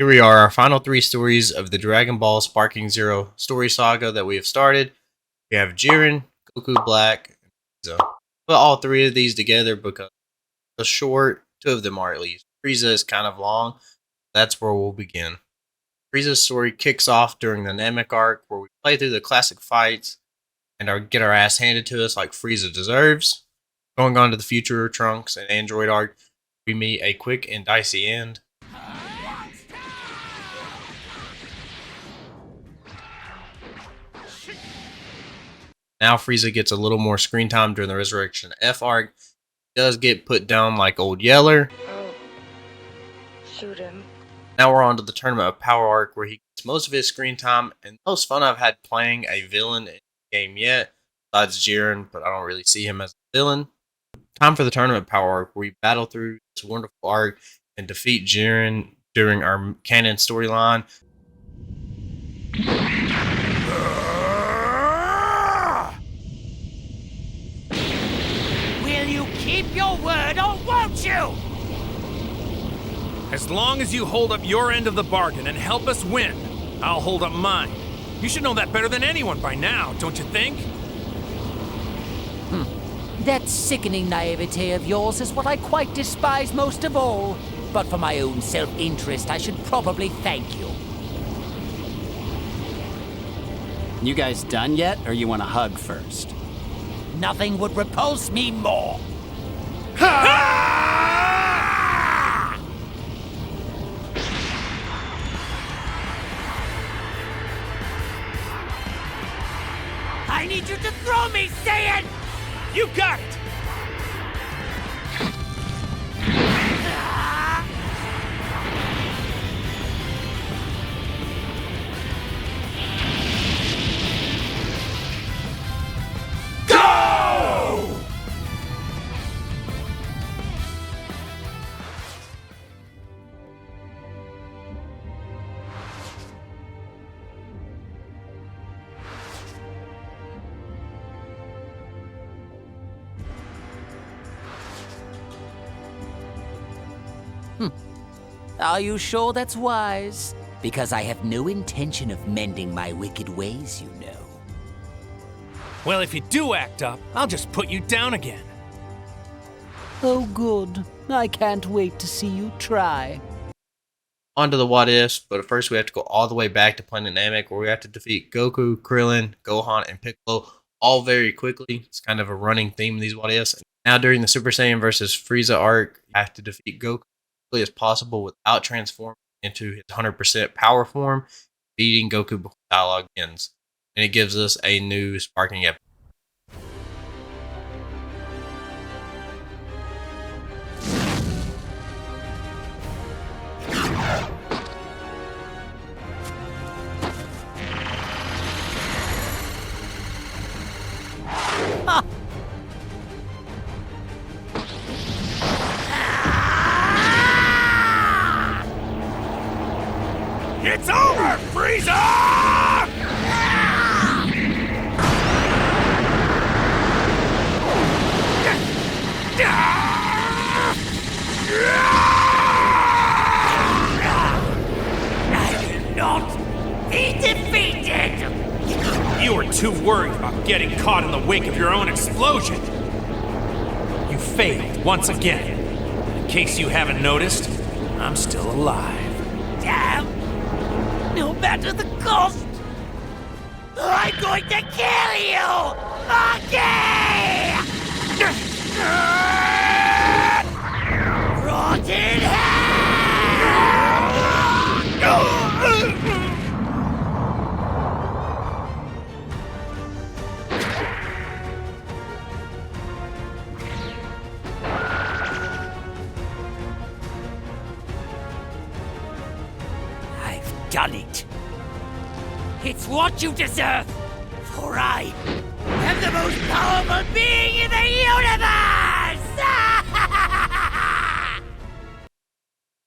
Here we are, our final three stories of the Dragon Ball Sparking Zero story saga that we have started. We have Jiren, Goku Black, and Frieza. Put all three of these together because they're short. Two of them are at least. Frieza is kind of long. That's where we'll begin. Frieza's story kicks off during the Namek arc, where we play through the classic fights and get our ass handed to us like Frieza deserves. Going on to the future Trunks and Android arc, we meet a quick and dicey end. Now Frieza gets a little more screen time during the Resurrection F arc. He does get put down like old Yeller. Oh, shoot him. Now we're on to the Tournament of Power arc, where he gets most of his screen time and the most fun I've had playing a villain in the game yet, besides Jiren, but I don't really see him as a villain. Time for the Tournament of Power arc, where we battle through this wonderful arc and defeat Jiren during our canon storyline. Will you keep your word or won't you? As long as you hold up your end of the bargain and help us win, I'll hold up mine. You should know that better than anyone by now, don't you think? That sickening naivete of yours is what I quite despise most of all. But for my own self-interest, I should probably thank you. You guys done yet, or you want a hug first? Nothing would repulse me more. I need you to throw me, Saiyan! You got it! Go! Are you sure that's wise? Because I have no intention of mending my wicked ways, you know. Well, if you do act up, I'll just put you down again. Oh, good. I can't wait to see you try. On to the what ifs, but first we have to go all the way back to Planet Namek, where we have to defeat Goku, Krillin, Gohan, and Piccolo all very quickly. It's kind of a running theme of these what ifs. Now during the Super Saiyan versus Frieza arc, you have to defeat Goku as quickly as possible without transforming into his 100% power form, beating Goku before dialogue ends. And it gives us a new sparking episode. It's over, Frieza! I will not be defeated! You were too worried about getting caught in the wake of your own explosion. You failed once again. In case you haven't noticed, I'm still alive. Damn! No matter the cost, I'm going to kill you! Okay! Rotten hell! I've done it. It's what you deserve, for I am the most powerful being in the universe!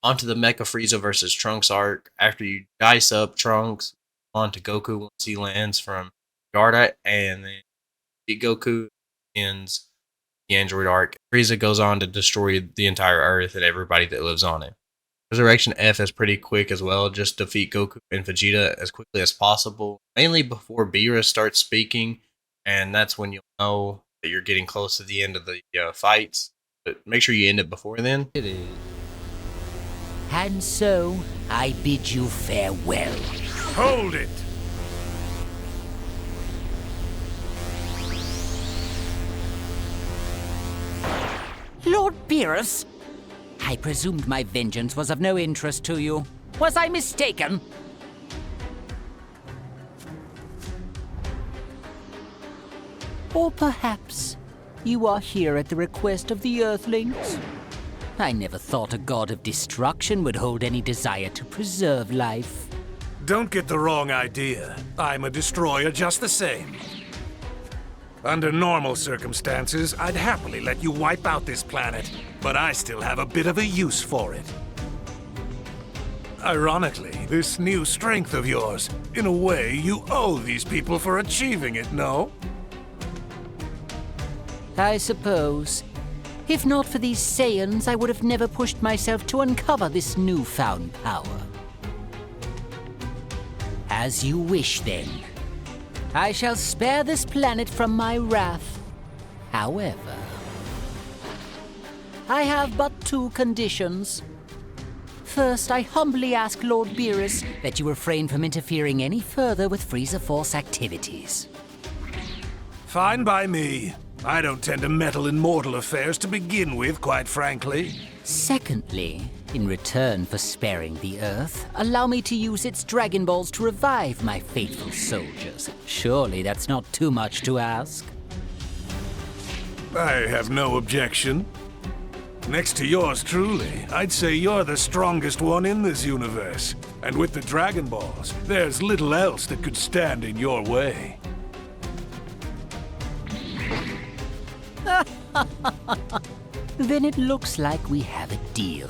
Onto the Mecha Frieza versus Trunks arc. After you dice up Trunks, onto Goku once he lands from Yarda, and then beat Goku ends the Android arc. Frieza goes on to destroy the entire Earth and everybody that lives on it. Resurrection F is pretty quick as well. Just defeat Goku and Vegeta as quickly as possible, mainly before Beerus starts speaking, and that's when you'll know that you're getting close to the end of the fights. But make sure you end it before then. It is. And so, I bid you farewell. Hold it! Lord Beerus, I presumed my vengeance was of no interest to you. Was I mistaken? Or perhaps you are here at the request of the Earthlings? I never thought a god of destruction would hold any desire to preserve life. Don't get the wrong idea. I'm a destroyer just the same. Under normal circumstances, I'd happily let you wipe out this planet, but I still have a bit of a use for it. Ironically, this new strength of yours, in a way, you owe these people for achieving it, no? I suppose. If not for these Saiyans, I would have never pushed myself to uncover this newfound power. As you wish, then. I shall spare this planet from my wrath. However, I have but two conditions. First, I humbly ask Lord Beerus that you refrain from interfering any further with Frieza Force activities. Fine by me. I don't tend to meddle in mortal affairs to begin with, quite frankly. Secondly, in return for sparing the Earth, allow me to use its Dragon Balls to revive my faithful soldiers. Surely that's not too much to ask. I have no objection. Next to yours truly, I'd say you're the strongest one in this universe. And with the Dragon Balls, there's little else that could stand in your way. Then it looks like we have a deal.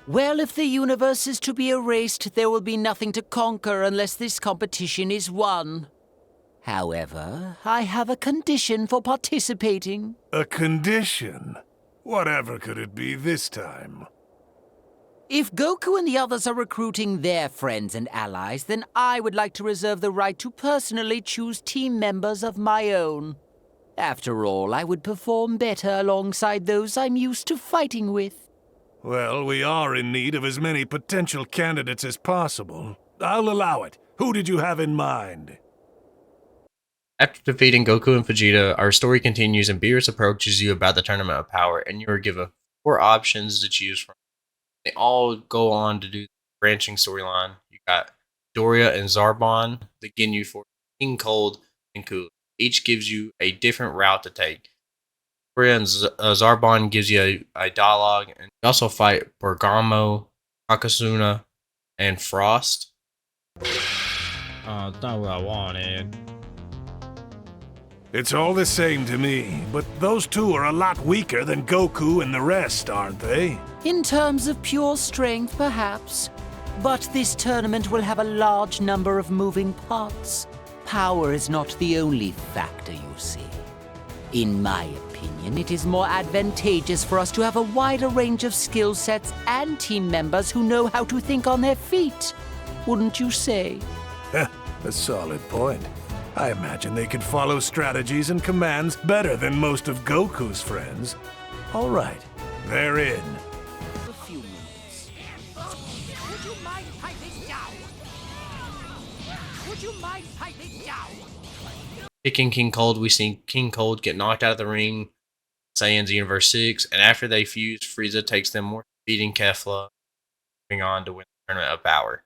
Well, if the universe is to be erased, there will be nothing to conquer unless this competition is won. However, I have a condition for participating. A condition? Whatever could it be this time? If Goku and the others are recruiting their friends and allies, then I would like to reserve the right to personally choose team members of my own. After all, I would perform better alongside those I'm used to fighting with. Well, we are in need of as many potential candidates as possible. I'll allow it. Who did you have in mind? After defeating Goku and Vegeta, our story continues and Beerus approaches you about the Tournament of Power, and you are given 4 options to choose from. They all go on to do the branching storyline. You got Doria and Zarbon, the Ginyu Force, King Cold, and Cooler. Each gives you a different route to take. Doria and Zarbon gives you a dialogue, and you also fight Bergamo, Kakasuna, and Frost. That's not what I wanted. It's all the same to me, but those two are a lot weaker than Goku and the rest, aren't they? In terms of pure strength, perhaps. But this tournament will have a large number of moving parts. Power is not the only factor, you see. In my opinion, it is more advantageous for us to have a wider range of skill sets and team members who know how to think on their feet. Wouldn't you say? A solid point. I imagine they could follow strategies and commands better than most of Goku's friends. All right, they're in. A few minutes. Would you mind piping down? Would you mind piping down? Picking King Cold, we see King Cold get knocked out of the ring, Saiyans Universe 6, and after they fuse, Frieza takes them more, beating Kefla, moving on to win the Tournament of Power.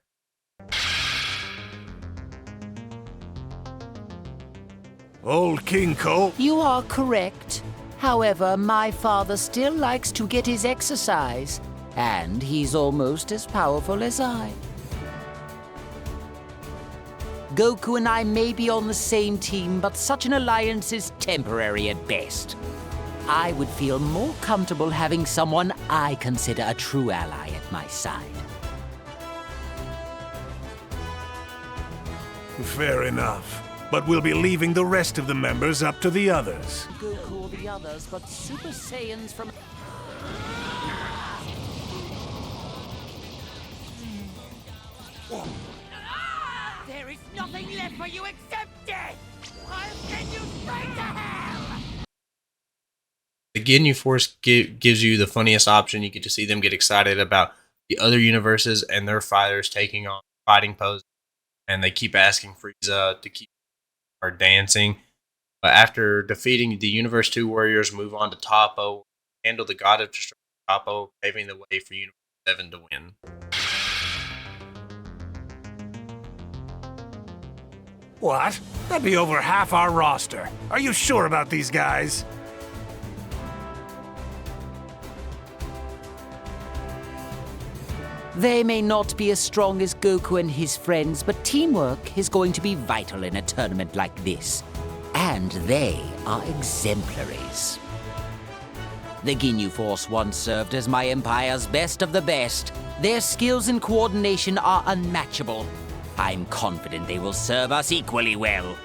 Old King Cole. You are correct. However, my father still likes to get his exercise, and he's almost as powerful as I. Goku and I may be on the same team, but such an alliance is temporary at best. I would feel more comfortable having someone I consider a true ally at my side. Fair enough. but we'll be leaving the rest of the members up to the others. Goku or the others, but Super Saiyans from... There is nothing left for you except death! I'll send you straight to hell! The Ginyu Force gives you the funniest option. You get to see them get excited about the other universes and their fighters taking on fighting poses, and they keep asking Frieza to keep or dancing. But after defeating the Universe 2 warriors, move on to Toppo, handle the God of Destruction Toppo, paving the way for Universe 7 to win. What? That'd be over half our roster. Are you sure about these guys? They may not be as strong as Goku and his friends, but teamwork is going to be vital in a tournament like this. And they are exemplaries. The Ginyu Force once served as my empire's best of the best. Their skills and coordination are unmatchable. I'm confident they will serve us equally well.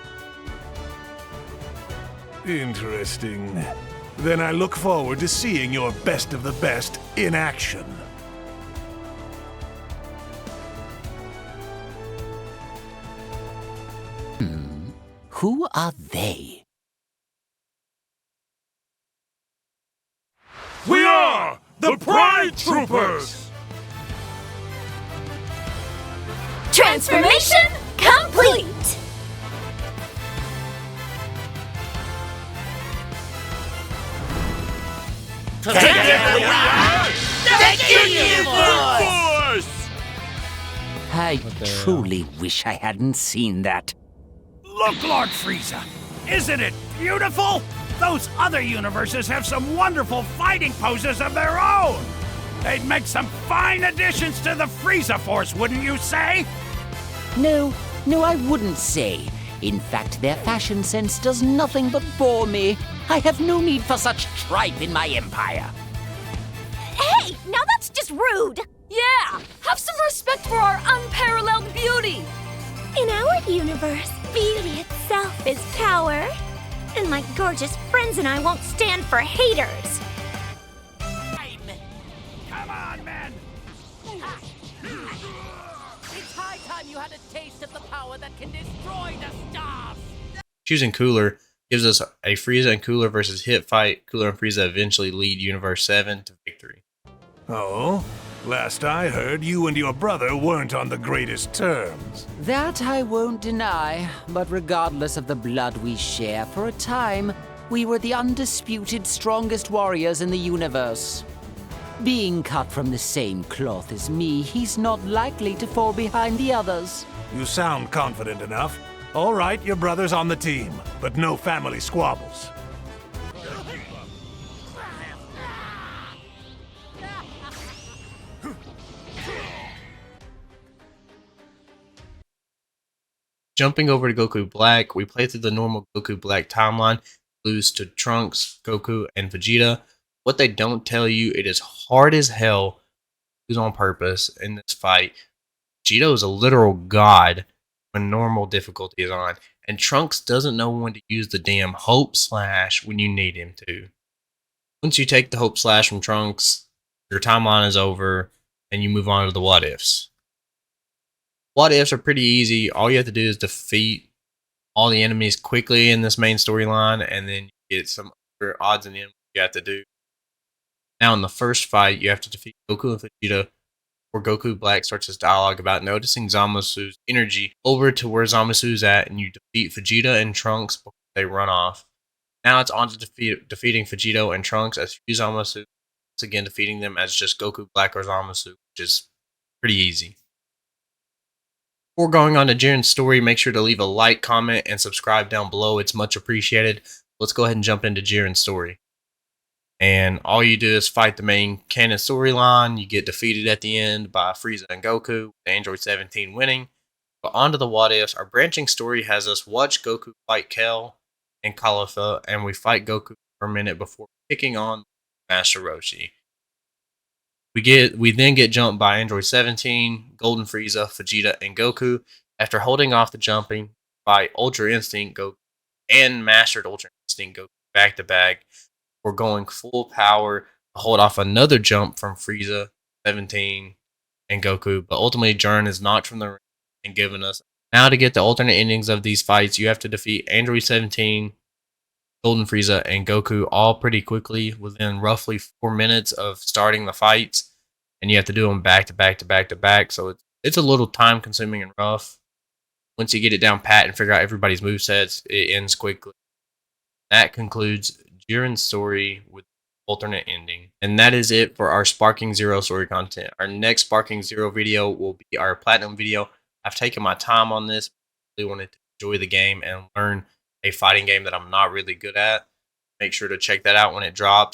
Interesting. Then I look forward to seeing your best of the best in action. Who are they? We are the Pride Troopers! Transformation complete! Together we are the Ginyu Force! I truly wish I hadn't seen that. Look, Lord Frieza! Isn't it beautiful? Those other universes have some wonderful fighting poses of their own! They'd make some fine additions to the Frieza Force, wouldn't you say? No, I wouldn't say. In fact, their fashion sense does nothing but bore me. I have no need for such tripe in my empire. Hey, now that's just rude! Yeah! Have some respect for our unparalleled beauty! In our universe, beauty itself is power. And my gorgeous friends and I won't stand for haters. Come on, man! It's high time you had a taste of the power that can destroy the stars! Choosing Cooler gives us a Frieza and Cooler versus hit fight. Cooler and Frieza eventually lead Universe 7 to victory. Oh? Last I heard, you and your brother weren't on the greatest terms. That I won't deny, but regardless of the blood we share, for a time, we were the undisputed strongest warriors in the universe. Being cut from the same cloth as me, he's not likely to fall behind the others. You sound confident enough. All right, your brother's on the team, but no family squabbles. Jumping over to Goku Black, we play through the normal Goku Black timeline, lose to Trunks, Goku, and Vegeta. What they don't tell you, it is hard as hell, lose on purpose in this fight. Vegeta is a literal god when normal difficulty is on, and Trunks doesn't know when to use the damn Hope Slash when you need him to. Once you take the Hope Slash from Trunks, your timeline is over, and you move on to the What Ifs. What Ifs are pretty easy. All you have to do is defeat all the enemies quickly in this main storyline, and then you get some other odds and ends you have to do. Now, in the first fight, you have to defeat Goku and Vegeta, where Goku Black starts his dialogue about noticing Zamasu's energy over to where Zamasu's at, and you defeat Vegeta and Trunks before they run off. Now it's on to defeating Vegeta and Trunks as Zamasu, once again defeating them as just Goku Black or Zamasu, which is pretty easy. Before going on to Jiren's story, make sure to leave a like, comment, and subscribe down below. It's much appreciated. Let's go ahead and jump into Jiren's story. And all you do is fight the main canon storyline. You get defeated at the end by Frieza and Goku, with Android 17 winning. But on to the What Ifs. Our branching story has us watch Goku fight Kel and Caulifla, and we fight Goku for a minute before kicking on Master Roshi. We then get jumped by Android 17, Golden Frieza, Vegeta, and Goku. After holding off the jumping, fight Ultra Instinct Goku and Mastered Ultra Instinct Goku back to back. We're going full power to hold off another jump from Frieza, 17, and Goku. But ultimately, Jiren is knocked from the ring and given us. Now, to get the alternate endings of these fights, you have to defeat Android 17, Golden Frieza, and Goku all pretty quickly within roughly 4 minutes of starting the fights. And you have to do them back to back to back to back. So it's a little time consuming and rough. Once you get it down pat and figure out everybody's movesets, it ends quickly. That concludes Jiren's story with alternate ending. And that is it for our Sparking Zero story content. Our next Sparking Zero video will be our Platinum video. I've taken my time on this. I really wanted to enjoy the game and learn a fighting game that I'm not really good at. Make sure to check that out when it drops.